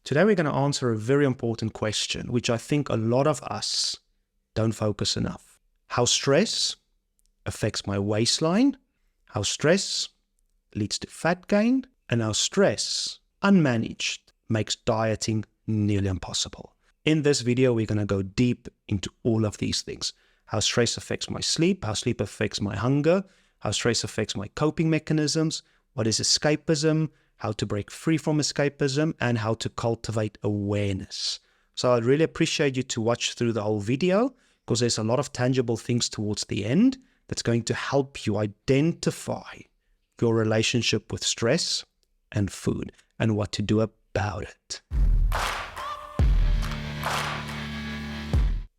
Today we're going to answer a very important question, which I think a lot of us don't focus enough. How stress affects my waistline, how stress leads to fat gain, and how stress, unmanaged, makes dieting nearly impossible. In this video, we're going to go deep into all of these things. How stress affects my sleep, how sleep affects my hunger, how stress affects my coping mechanisms, what is escapism, how to break free from escapism, and how to cultivate awareness. So I'd really appreciate you to watch through the whole video, because there's a lot of tangible things towards the end that's going to help you identify your relationship with stress and food and what to do about it.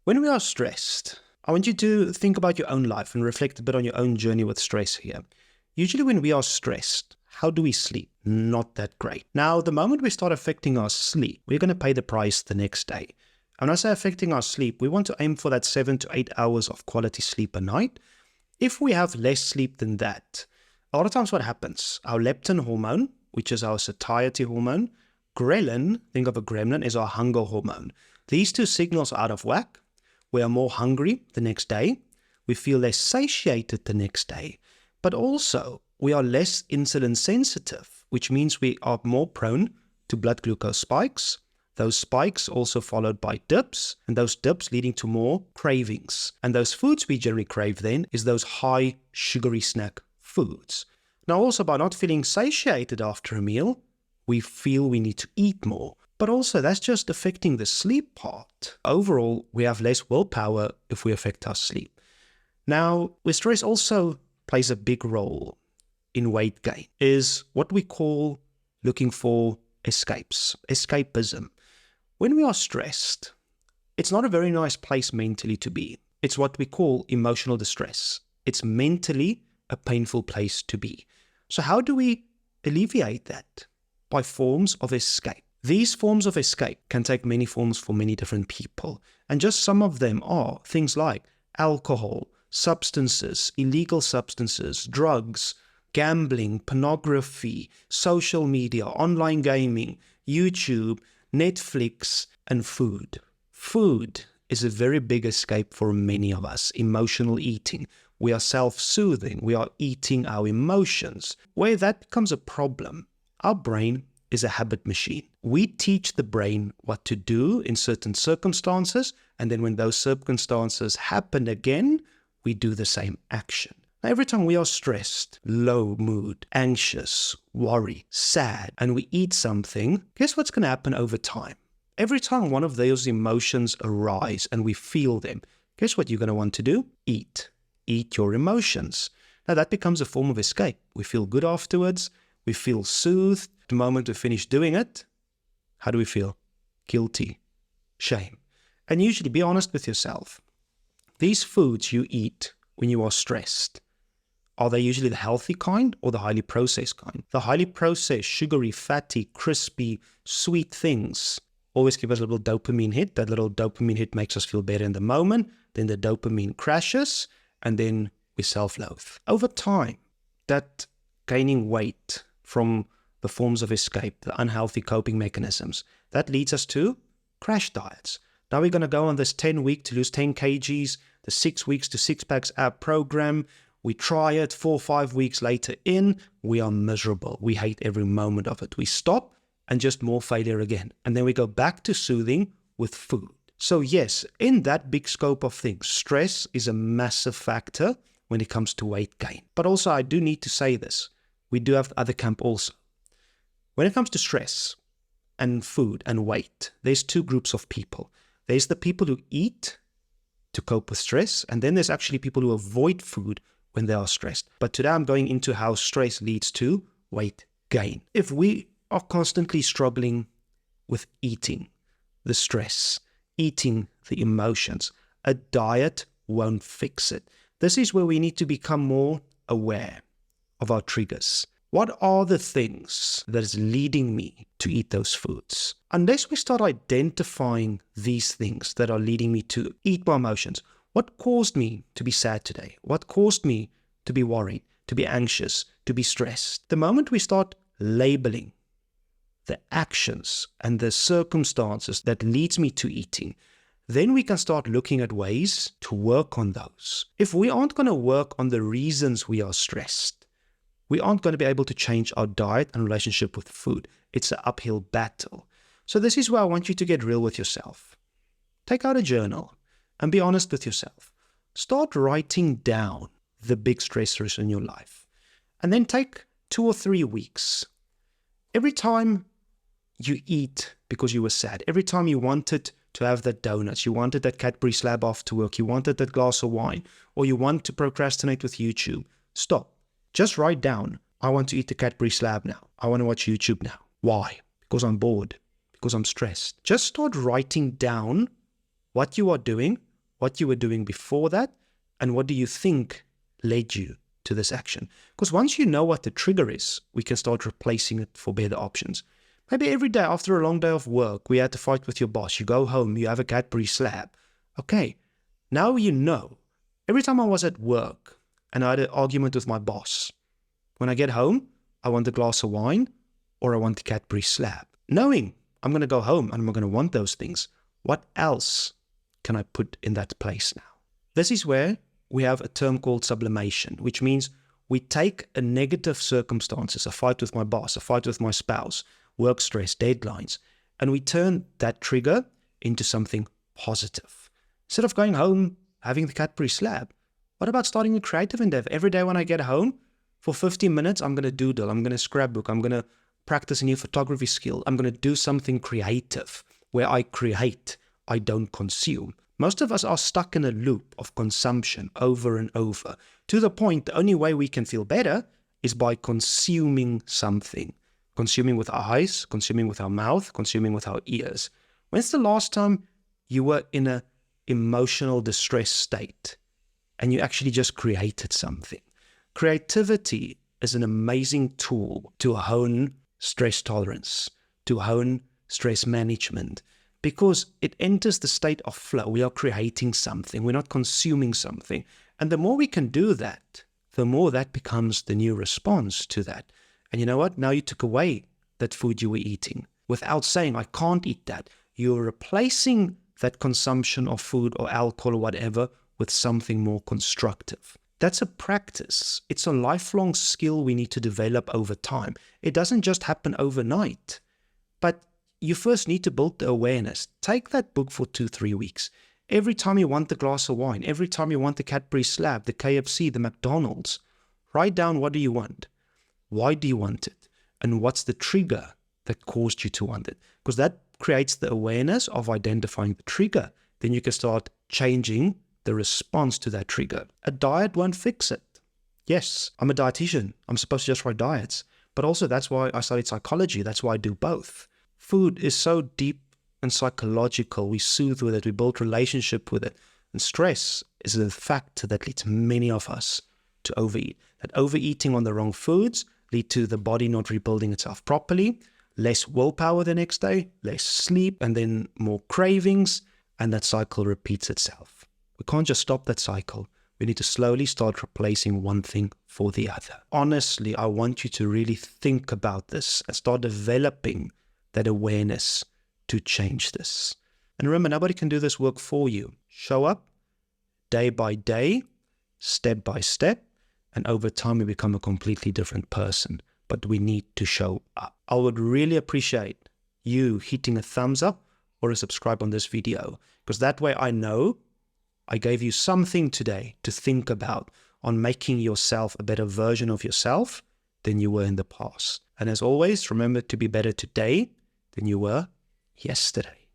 When we are stressed, I want you to think about your own life and reflect a bit on your own journey with stress here. Usually when we are stressed, how do we sleep? Not that great. Now, the moment we start affecting our sleep, we're going to pay the price the next day. And when I say affecting our sleep, we want to aim for that 7 to 8 hours of quality sleep a night. If we have less sleep than that, a lot of times what happens, our leptin hormone, which is our satiety hormone, ghrelin, think of a gremlin, is our hunger hormone. These two signals are out of whack. We are more hungry the next day. We feel less satiated the next day. But also, we are less insulin sensitive, which means we are more prone to blood glucose spikes. Those spikes also followed by dips, and those dips leading to more cravings. And those foods we generally crave then is those high sugary snack foods. Now also, by not feeling satiated after a meal, we feel we need to eat more. But also that's just affecting the sleep part. Overall, we have less willpower if we affect our sleep. Now, where stress also plays a big role in weight gain is what we call looking for escapism. When we are stressed, it's not a very nice place mentally to be. It's what we call emotional distress. It's mentally a painful place to be. So how do we alleviate that? By forms of escape. These forms of escape can take many forms for many different people. And just some of them are things like alcohol, substances, illegal substances, drugs, gambling, pornography, social media, online gaming, YouTube, Netflix, and food. Food is a very big escape for many of us. Emotional eating. We are self-soothing. We are eating our emotions. Where that becomes a problem, our brain is a habit machine. We teach the brain what to do in certain circumstances, and then when those circumstances happen again, we do the same action. Now, every time we are stressed, low mood, anxious, worried, sad, and we eat something, guess what's going to happen over time? Every time one of those emotions arise and we feel them, guess what you're going to want to do? Eat. Eat your emotions. Now that becomes a form of escape. We feel good afterwards. We feel soothed. The moment we finish doing it, how do we feel? Guilty. Shame. And usually be honest with yourself. These foods you eat when you are stressed, are they usually the healthy kind or the highly processed kind? The highly processed, sugary, fatty, crispy, sweet things always give us a little dopamine hit. That little dopamine hit makes us feel better in the moment. Then the dopamine crashes and then we self-loathe. Over time, that gaining weight from the forms of escape, the unhealthy coping mechanisms, that leads us to crash diets. Now we're going to go on this 10-week to lose 10 kgs, the 6 weeks to six packs ab program. We try it 4 or 5 weeks later in, we are miserable. We hate every moment of it. We stop and just more failure again. And then we go back to soothing with food. So yes, in that big scope of things, stress is a massive factor when it comes to weight gain. But also I do need to say this. We do have the other camp also. When it comes to stress and food and weight, there's two groups of people. There's the people who eat to cope with stress, and then there's actually people who avoid food when they are stressed. But today I'm going into how stress leads to weight gain. If we are constantly struggling with eating the stress, eating the emotions, a diet won't fix it. This is where we need to become more aware of our triggers. What are the things that is leading me to eat those foods? Unless we start identifying these things that are leading me to eat my emotions, what caused me to be sad today? What caused me to be worried, to be anxious, to be stressed? The moment we start labeling the actions and the circumstances that leads me to eating, then we can start looking at ways to work on those. If we aren't going to work on the reasons we are stressed, we aren't going to be able to change our diet and relationship with food. It's an uphill battle. So this is where I want you to get real with yourself. Take out a journal and be honest with yourself. Start writing down the big stressors in your life. And then take 2 or 3 weeks. Every time you eat because you were sad, every time you wanted to have that donuts, you wanted that Cadbury slab after work, you wanted that glass of wine, or you want to procrastinate with YouTube, stop. Just write down, I want to eat the Cadbury slab now. I want to watch YouTube now. Why? Because I'm bored. Because I'm stressed. Just start writing down what you are doing, what you were doing before that, and what do you think led you to this action. Because once you know what the trigger is, we can start replacing it for better options. Maybe every day after a long day of work, we had to fight with your boss. You go home, you have a Cadbury slab. Okay, now you know. Every time I was at work and I had an argument with my boss, when I get home, I want a glass of wine or I want the Cadbury slab. Knowing I'm going to go home and I'm going to want those things, what else can I put in that place now? This is where we have a term called sublimation, which means we take a negative circumstances, a fight with my boss, a fight with my spouse, work stress, deadlines, and we turn that trigger into something positive. Instead of going home, having the Cadbury slab, what about starting a creative endeavor? Every day when I get home, for 15 minutes, I'm going to doodle, I'm going to scrapbook, I'm going to practice a new photography skill, I'm going to do something creative where I create, I don't consume. Most of us are stuck in a loop of consumption over and over, to the point the only way we can feel better is by consuming something. Consuming with our eyes, consuming with our mouth, consuming with our ears. When's the last time you were in an emotional distress state and you actually just created something? Creativity is an amazing tool to hone stress tolerance, to hone stress management, because it enters the state of flow. We are creating something. We're not consuming something. And the more we can do that, the more that becomes the new response to that. And you know what? Now you took away that food you were eating without saying, I can't eat that. You're replacing that consumption of food or alcohol or whatever with something more constructive. That's a practice. It's a lifelong skill we need to develop over time. It doesn't just happen overnight. But you first need to build the awareness. Take that book for 2-3 weeks. Every time you want the glass of wine, every time you want the Cadbury slab, the KFC, the McDonald's, write down what do you want? Why do you want it? And what's the trigger that caused you to want it? Because that creates the awareness of identifying the trigger. Then you can start changing the response to that trigger. A diet won't fix it. Yes, I'm a dietitian. I'm supposed to just write diets. But also that's why I studied psychology. That's why I do both. Food is so deep and psychological. We soothe with it. We build relationship with it. And stress is the factor that leads many of us to overeat. That overeating on the wrong foods lead to the body not rebuilding itself properly, less willpower the next day, less sleep, and then more cravings, and that cycle repeats itself. We can't just stop that cycle. We need to slowly start replacing one thing for the other. Honestly, I want you to really think about this and start developing that awareness to change this. And remember, nobody can do this work for you. Show up day by day, step by step, and over time you become a completely different person. But we need to show up. I would really appreciate you hitting a thumbs up or a subscribe on this video, because that way I know I gave you something today to think about on making yourself a better version of yourself than you were in the past. And as always, remember to be better today than you were yesterday.